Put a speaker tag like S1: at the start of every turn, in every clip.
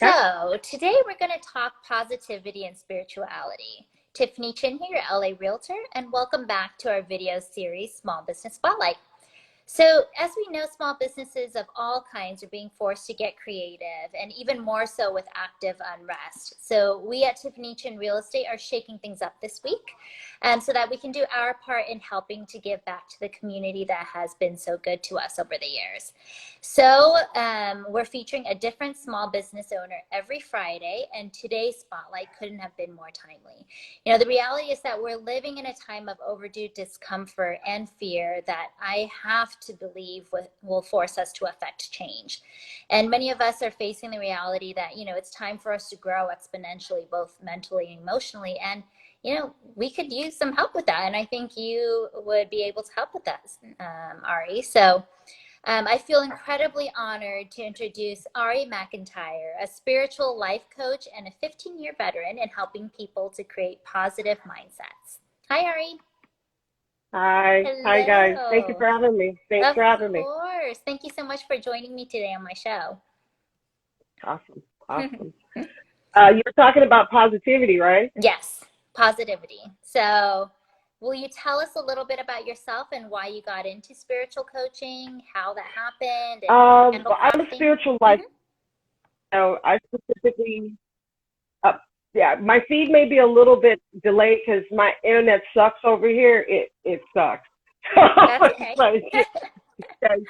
S1: Okay.
S2: So today we're going to talk positivity and spirituality. Tiffany Chin here, your LA Realtor, and welcome back to our video series, Small Business Spotlight. So as we know, small businesses of all kinds are being forced to get creative, and even more so with active unrest. So we at Tiffany Chin Real Estate are shaking things up this week, so that we can do our part in helping to give back to the community that has been so good to us over the years. So we're featuring a different small business owner every Friday, and today's spotlight couldn't have been more timely. You know, the reality is that we're living in a time of overdue discomfort and fear that I have to believe will force us to affect change. And many of us are facing the reality that, you know, it's time for us to grow exponentially, both mentally and emotionally. And, you know, we could use some help with that. And I think you would be able to help with that, Ari. So I feel incredibly honored to introduce Ari McIntyre, a spiritual life coach and a 15-year veteran in helping people to create positive mindsets. Hi, Ari.
S1: Hi. Hi, guys. Thank you
S2: Hello.
S1: for having me. Thanks
S2: Of
S1: for having me.
S2: course. Thank you so much for joining me today on my show.
S1: Awesome. Awesome. You're talking about positivity, right?
S2: Yes, positivity. So, will you tell us a little bit about yourself and why you got into spiritual coaching, how that happened, and candle
S1: Well, I'm a
S2: crafting?
S1: spiritual life.
S2: Mhm.
S1: I specifically, uh, yeah, my feed may be a little bit delayed because my internet sucks over here. It sucks.
S2: That's okay.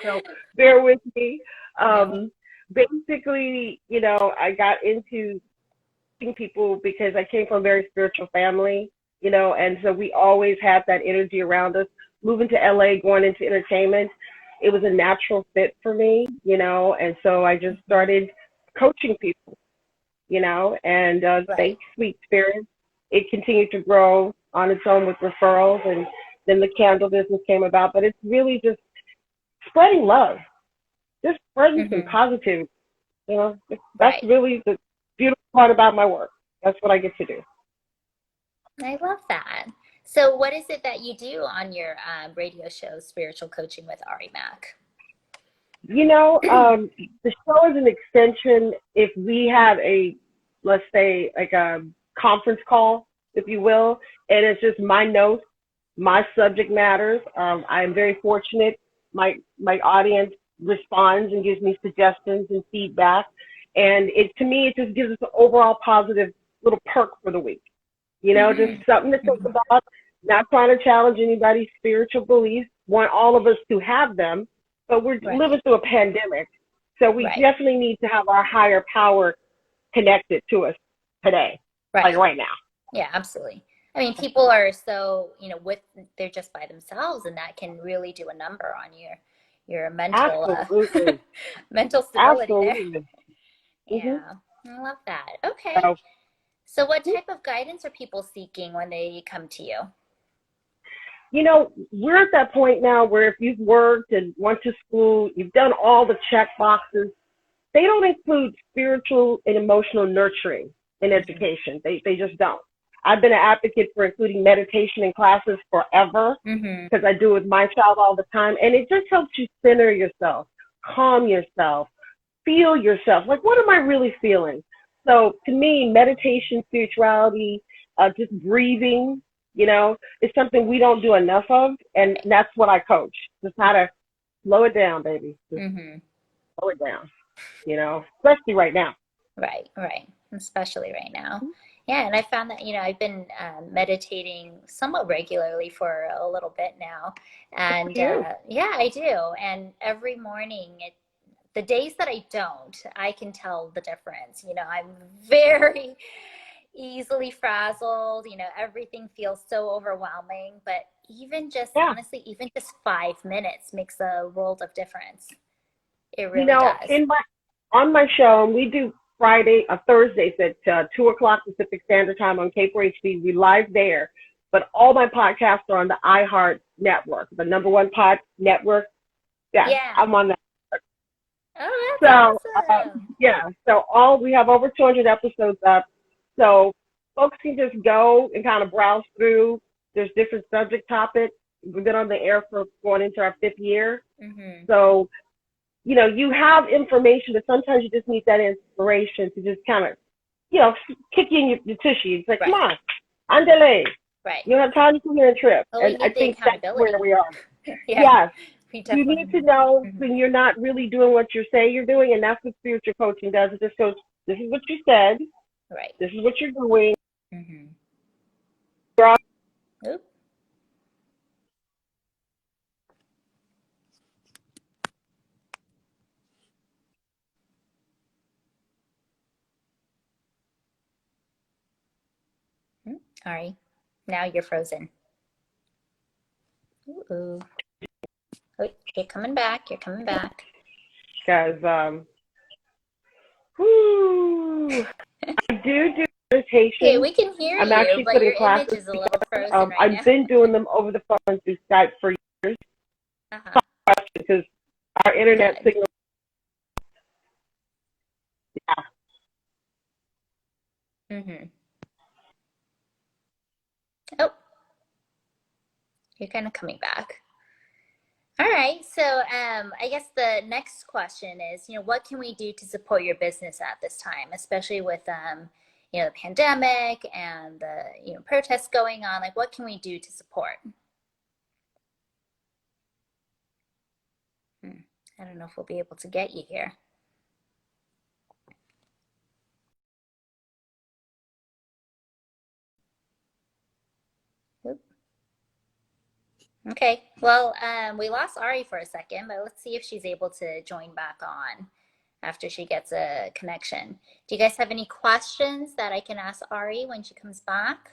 S1: So bear with me.
S2: No.
S1: Um, Basically, I got into people because I came from a very spiritual family, and so we always had that energy around us. Moving to LA, going into entertainment, it was a natural fit for me, and so I just started coaching people, and
S2: Right.
S1: thanks, Sweet Spirit, it continued to grow on its own with referrals, and then the candle business came about. But it's really just spreading love, just spreading some
S2: Hmm.
S1: positivity. That's
S2: Right.
S1: really the beautiful part about my work. That's what I get to do.
S2: I love that. So, what is it that you do on your radio show, Spiritual Coaching with Ari Mac?
S1: The show is an extension. If we have let's say, like a conference call, if you will, and it's just my notes, my subject matters. I'm very fortunate. My audience responds and gives me suggestions and feedback, and to me, it just gives us an overall positive little perk for the week. Just
S2: Hmm.
S1: something to think
S2: Hmm.
S1: about. Not trying to challenge anybody's spiritual beliefs. Want all of us to have them, but we're living
S2: Right.
S1: through a pandemic, so we
S2: Right.
S1: definitely need to have our higher power connected to us today, like
S2: Right.
S1: right now.
S2: Yeah, absolutely. I mean, people are so, you know, they're just by themselves, and that can really do a number on your mental
S1: Absolutely,
S2: mental stability there.
S1: absolutely. hmm
S2: Yeah, I love that. Okay.
S1: So,
S2: So what type of guidance are people seeking when they come to you?
S1: we're at that point now where if you've worked and went to school, you've done all the check boxes. They don't include spiritual and emotional nurturing in
S2: Hmm.
S1: education. They just don't. I've been an advocate for including meditation in classes forever
S2: Hmm.
S1: because I do it with my child all the time. And it just helps you center yourself, calm yourself, feel yourself. Like, what am I really feeling? So to me, meditation, spirituality, just breathing, is something we don't do enough of. And that's what I coach. Just how to slow it down, baby. Just
S2: Hmm.
S1: slow it down, especially right now.
S2: Right, right. Especially right now. Yeah, and I found that, you know, I've been meditating somewhat regularly for a little bit now.
S1: For
S2: And
S1: you.
S2: yeah, I do. And every morning, the days that I don't, I can tell the difference. You know, I'm very easily frazzled. You know, everything feels so overwhelming. But even just,
S1: Yeah.
S2: honestly, even just 5 minutes makes a world of difference. It really does.
S1: In my on my show, and we do Thursdays at 2 o'clock Pacific Standard Time on Cape HD. We live there, but all my podcasts are on the iHeart Network, the number one pod network. Yeah,
S2: Yeah.
S1: I'm on that.
S2: Oh,
S1: So
S2: that's awesome.
S1: yeah, so all we have over 200 episodes up. So folks can just go and kind of browse through. There's different subject topics. We've been on the air for going into our 5th year.
S2: Hmm.
S1: So you know, you have information, but sometimes you just need that inspiration to just kind of, you know, kick you in your tushy. It's like,
S2: Right.
S1: come on, andale.
S2: Right.
S1: You don't have time to come here and trip.
S2: Well, we
S1: And I
S2: need the
S1: think that's
S2: accountability.
S1: where we are.
S2: Yeah.
S1: Yes.
S2: We
S1: You
S2: definitely
S1: need to know
S2: Mhm.
S1: when you're not really doing what you say you're doing, and that's what spiritual coaching does. It just goes, this is what you said,
S2: Right.
S1: this is what you're doing.
S2: Mm-hmm.
S1: You're
S2: Oop. Ari, now you're frozen. Ooh. Oh, you're coming back. You're coming back.
S1: Because, whoo, I do meditation.
S2: Okay, we can hear
S1: I'm
S2: you,
S1: actually
S2: but
S1: putting
S2: your
S1: classes
S2: image is a little frozen right
S1: I've
S2: now.
S1: been doing them over the phone through Skype for years because our internet
S2: Good.
S1: signal. Yeah.
S2: Mm-hmm. Oh, you're kind of coming back. All right, so I guess the next question is, what can we do to support your business at this time, especially with, the pandemic and the, protests going on? Like, what can we do to support? I don't know if we'll be able to get you here. Oop. Okay, well, we lost Ari for a second, but let's see if she's able to join back on after she gets a connection. Do you guys have any questions that I can ask Ari when she comes back?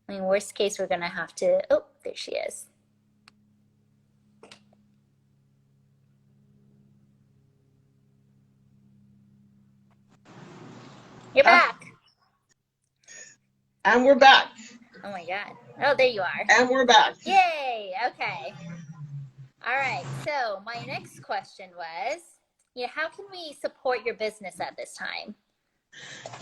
S2: I mean, worst case, we're going to have to, oh, there she is. You're back.
S3: And we're back.
S2: Oh my God. Oh, there you are.
S3: And we're back.
S2: Yay. Okay. All right. So my next question was, how can we support your business at this time?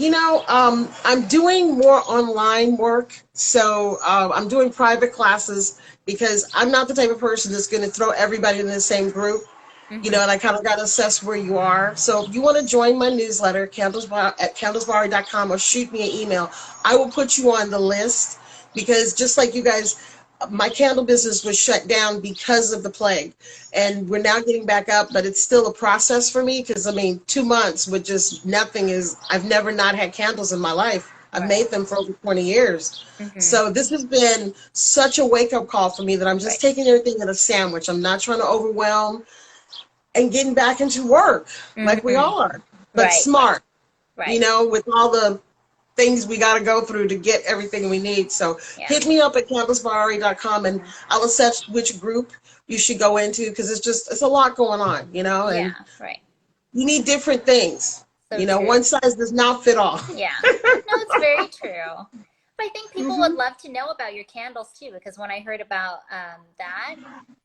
S3: I'm doing more online work. So I'm doing private classes because I'm not the type of person that's going to throw everybody in the same group.
S2: Mm-hmm.
S3: And I kind of got to assess where you are. So if you want to join my newsletter, at candlesbari.com, or shoot me an email, I will put you on the list, because just like you guys, my candle business was shut down because of the plague, and we're now getting back up, but it's still a process for me, because 2 months with just nothing I've never not had candles in my life. I've
S2: Right.
S3: made them for over 20 years.
S2: Mm-hmm.
S3: So this has been such a wake-up call for me that I'm just
S2: Right.
S3: taking everything in a sandwich. I'm not trying to overwhelm, and getting back into work like we
S2: Mm-hmm.
S3: are, but
S2: Right.
S3: smart,
S2: Right.
S3: with all the things we got to go through to get everything we need. So
S2: Yeah.
S3: hit me up at candlesbari.com, and I'll assess which group you should go into, because it's a lot going on,
S2: Yeah.
S3: and
S2: Right.
S3: you need different things.
S2: So true.
S3: One size does not fit all.
S2: Yeah. No, it's very true. But I think people would love to know about your candles too, because when I heard about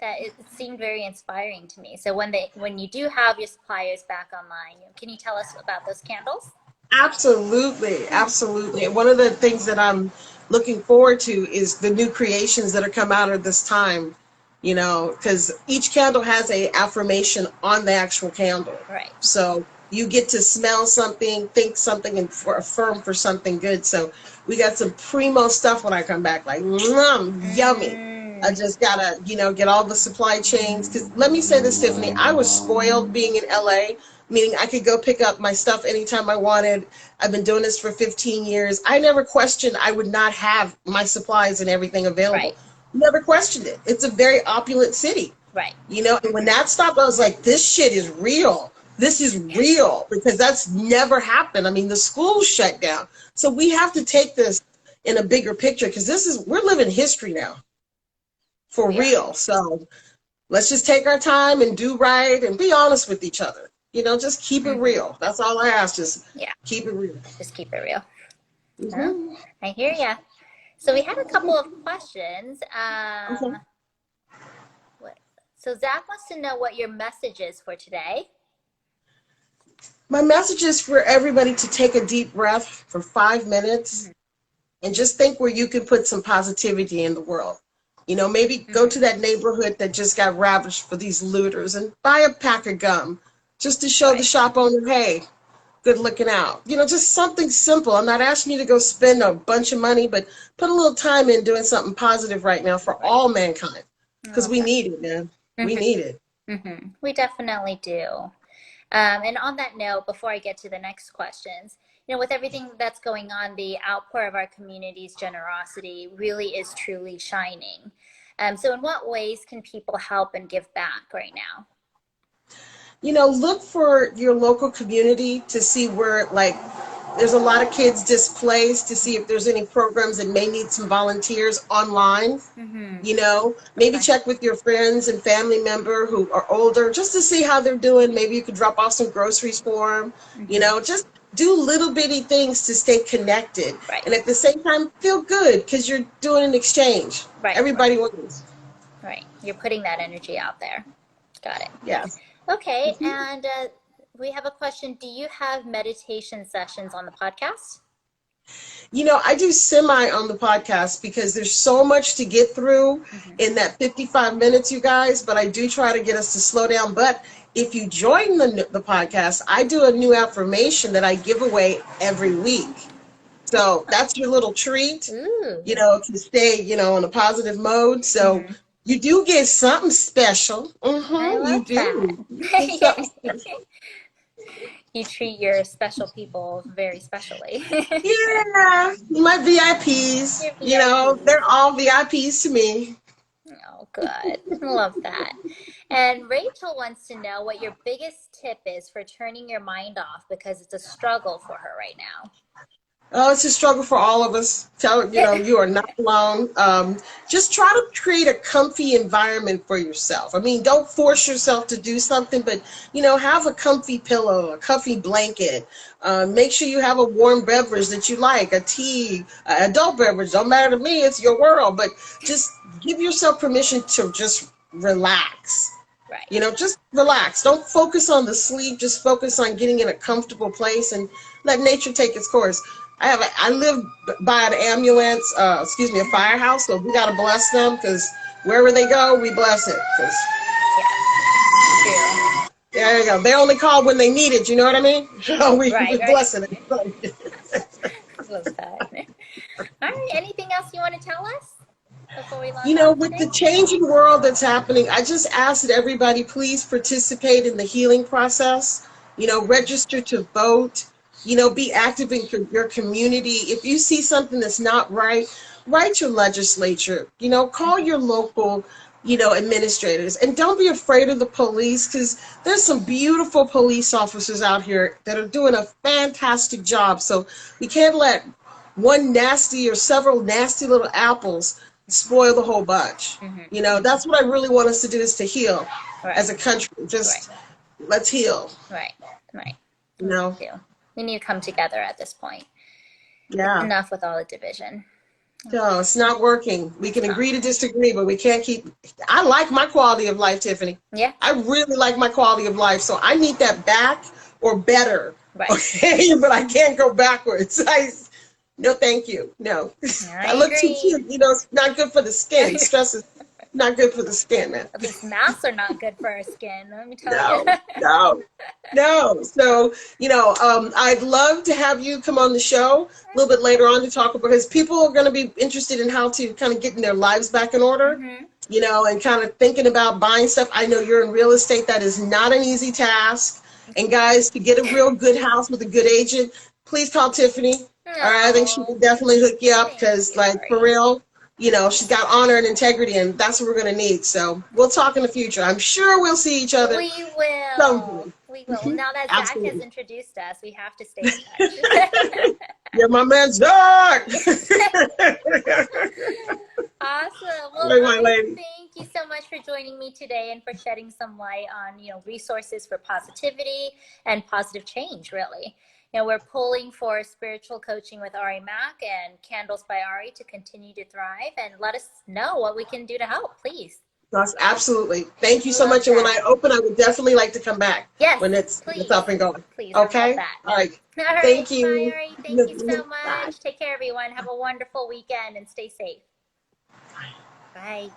S2: that it seemed very inspiring to me. So when you do have your suppliers back online, can you tell us about those candles?
S3: Absolutely, absolutely. And one of the things that I'm looking forward to is the new creations that are come out of this time, because each candle has a affirmation on the actual candle.
S2: Right.
S3: So you get to smell something, think something, and affirm for something good. So we got some primo stuff when I come back, like yummy. I just gotta, get all the supply chains. Because let me say this, Tiffany, I was spoiled being in LA, meaning I could go pick up my stuff anytime I wanted. I've been doing this for 15 years. I never questioned I would not have my supplies and everything available.
S2: Right.
S3: Never questioned it. It's a very opulent city.
S2: Right.
S3: And when that stopped, I was like, this shit is real. This is real, because that's never happened. The schools shut down. So we have to take this in a bigger picture, because we're living history now. For real. So let's just take our time and do right and be honest with each other. Just keep it real. That's all I ask. Just keep it real.
S2: Just keep it real. Mm-hmm. I hear ya. So we had a couple of questions.
S3: Okay.
S2: So Zach wants to know what your message is for today.
S3: My message is for everybody to take a deep breath for 5 minutes and just think where you can put some positivity in the world. You know, maybe go to that neighborhood that just got ravaged for these looters and buy a pack of gum just to show the shop owner, hey, good looking out. You know, just something simple. I'm not asking you to go spend a bunch of money, but put a little time in doing something positive right now for all mankind, because we need it, man. We need it.
S2: We definitely do. And on that note, before I get to the next questions, you know, with everything that's going on, the outpour of our community's generosity really is truly shining. So in what ways can people help and give back right now?
S3: You know, look for your local community to see where, like, there's a lot of kids displaced, to see if there's any programs that may need some volunteers online. You know, maybe check with your friends and family member who are older just to see how they're doing. Maybe you could drop off some groceries for them. You know, just do little bitty things to stay connected. And at the same time, feel good because you're doing an exchange. Everybody wins.
S2: Right. You're putting that energy out there. Got it.
S3: Yes.
S2: Okay. And we have a question. Do you have meditation sessions on the podcast?
S3: You know, I do semi on the podcast because there's so much to get through in that 55 minutes, you guys, but I do try to get us to slow down. But if you join the podcast, I do a new affirmation that I give away every week. So that's your little treat, you know, to stay, you know, in a positive mode. So you do get something special. You do.
S2: You treat your special people very specially.
S3: Yeah, my VIPs, you know, they're all VIPs to me.
S2: Oh, good. Love that. And Rachel wants to know what your biggest tip is for turning your mind off, because it's a struggle for her right now.
S3: Oh, it's a struggle for all of us. You know, you are not alone. Just try to create a comfy environment for yourself. I mean, don't force yourself to do something, but, you know, have a comfy pillow, a comfy blanket. Make sure you have a warm beverage that you like, a tea, adult beverage. Don't matter to me. It's your world. But just give yourself permission to just relax. You know, just relax. Don't focus on the sleep. Just focus on getting in a comfortable place and let nature take its course. I live by an ambulance, a firehouse, so we got to bless them, because wherever they go, we bless it. There you go. They only call when they need it, you know what I mean? So we bless it.
S2: Love that. All right, anything else you want to tell us before we launch?
S3: You know, with the changing world that's happening, I just ask that everybody please participate in the healing process. You know, register to vote. You know, be active in your community. If you see something that's not right, write your legislature. You know, call your local, you know, administrators. And don't be afraid of the police, because there's some beautiful police officers out here that are doing a fantastic job. So we can't let one nasty or several nasty little apples spoil the whole bunch. You know, that's what I really want us to do, is to heal as a country. Just let's heal. You know.
S2: We need to come together at this point.
S3: Yeah.
S2: Enough with all the division.
S3: No, it's not working. We can agree to disagree, but we can't keep. I like my quality of life, Tiffany.
S2: Yeah.
S3: I really like my quality of life. So I need that back or better. Okay. But I can't go backwards. No, thank you. No. I look too cute. You know, it's not good for the skin. Stress is not good for the skin, man.
S2: At least masks are not good for our skin. Let me tell you.
S3: No. So, you know, I'd love to have you come on the show a little bit later on to talk about, because people are going to be interested in how to kind of getting their lives back in order, you know, and kind of thinking about buying stuff. I know you're in real estate. That is not an easy task. And guys, to get a real good house with a good agent, please call Tiffany. All right, I think she can definitely hook you up, because, like, for real, you know, she's got honor and integrity, and that's what we're going to need. So we'll talk in the future. I'm sure we'll see each other.
S2: We will. We will. Now that Zach has introduced us, we have to stay in touch.
S3: You're my man, Zach.
S2: Awesome. Well, thank you so much for joining me today and for shedding some light on, you know, resources for positivity and positive change, really. You know, we're pulling for spiritual coaching with Ari Mack and Candles by Ari to continue to thrive, and let us know what we can do to help, please.
S3: Yes, absolutely. Thank you so much. And when I open, I would definitely like to come back.
S2: Yes,
S3: when it's up and going.
S2: Please.
S3: Okay. All right. Thank you.
S2: Bye, Ari. Thank you so much. Take care, everyone. Have a wonderful weekend and stay safe.
S3: Bye.
S2: Bye.